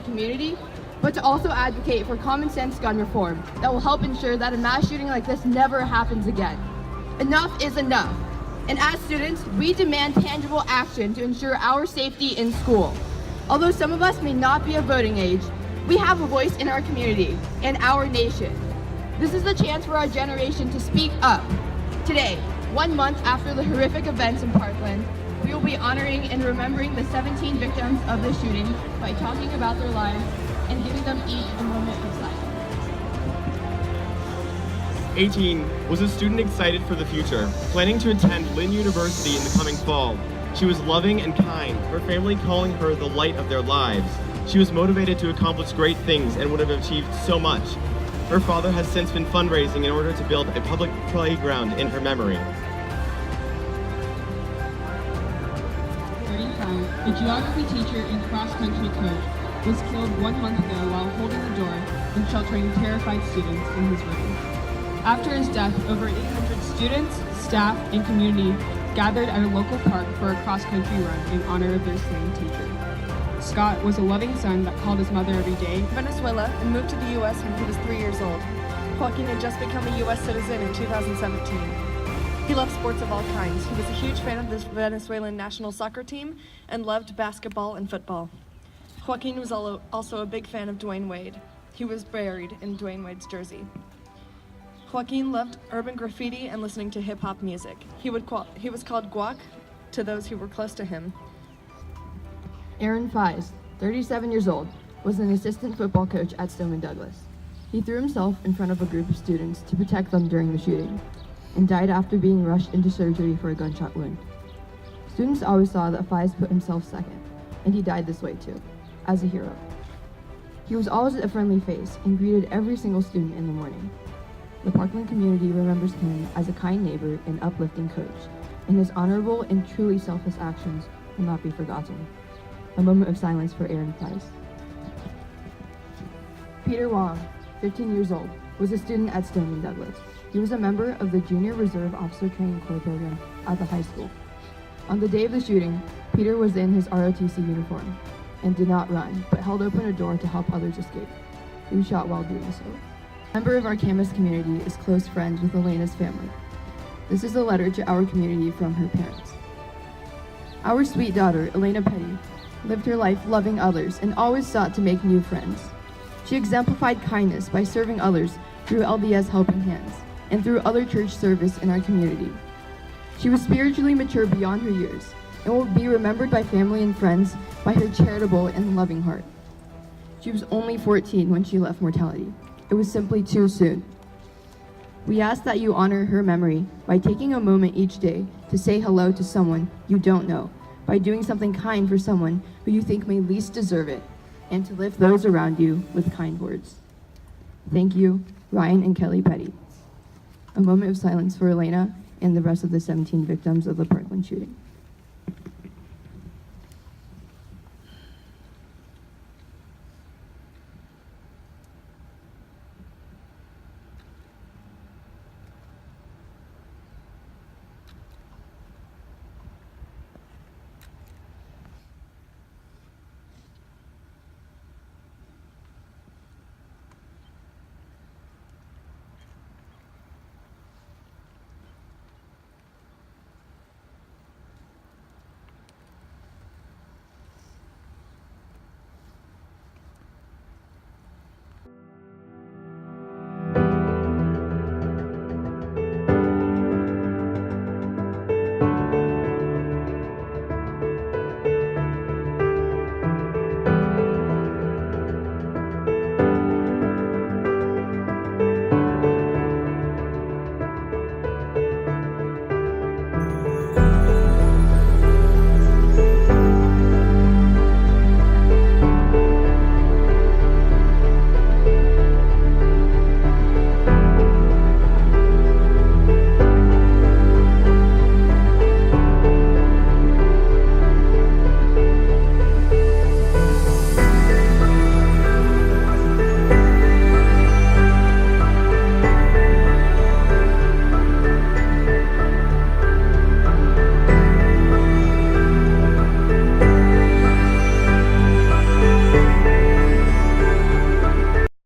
community, but to also advocate for common sense gun reform that will help ensure that a mass shooting like this never happens again. Enough is enough. And as students, we demand tangible action to ensure our safety in school. Although some of us may not be of voting age, we have a voice in our community and our nation. This is the chance for our generation to speak up. Today, 1 month after the horrific events in Parkland, we will be honoring and remembering the 17 victims of the shooting by talking about their lives and giving them each a moment of silence. 18 was a student excited for the future, planning to attend Lynn University in the coming fall. She was loving and kind, her family calling her the light of their lives. She was motivated to accomplish great things and would have achieved so much. Her father has since been fundraising in order to build a public playground in her memory. 35, a geography teacher and cross-country coach, was killed 1 month ago while holding the door and sheltering terrified students in his room. After his death, over 800 students, staff, and community gathered at a local park for a cross-country run in honor of their slain teacher. Scott was a loving son that called his mother every day. Venezuela and moved to the U.S. when he was 3 years old. Joaquin had just become a U.S. citizen in 2017. He loved sports of all kinds. He was a huge fan of the Venezuelan national soccer team and loved basketball and football. Joaquin was also a big fan of Dwayne Wade. He was buried in Dwayne Wade's jersey. Joaquin loved urban graffiti and listening to hip-hop music. He was called Guac to those who were close to him. Aaron Fies, 37 years old, was an assistant football coach at Stoneman Douglas. He threw himself in front of a group of students to protect them during the shooting, and died after being rushed into surgery for a gunshot wound. Students always saw that Fies put himself second, and he died this way too, as a hero. He was always a friendly face and greeted every single student in the morning. The Parkland community remembers him as a kind neighbor and uplifting coach, and his honorable and truly selfless actions will not be forgotten. A moment of silence for Aaron Price. Peter Wong, 15 years old, was a student at Stoneman Douglas. He was a member of the Junior Reserve Officer Training Corps program at the high school. On the day of the shooting, Peter was in his ROTC uniform and did not run, but held open a door to help others escape. He was shot while doing so. A member of our Camas community is close friends with Elena's family. This is a letter to our community from her parents. Our sweet daughter, Elena Petty, lived her life loving others and always sought to make new friends. She exemplified kindness by serving others through LDS Helping Hands and through other church service in our community. She was spiritually mature beyond her years and will be remembered by family and friends by her charitable and loving heart. She was only 14 when she left mortality. It was simply too soon. We ask that you honor her memory by taking a moment each day to say hello to someone you don't know, by doing something kind for someone who you think may least deserve it, and to lift those around you with kind words. Thank you, Ryan and Kelly Petty. A moment of silence for Elena and the rest of the 17 victims of the Parkland shooting.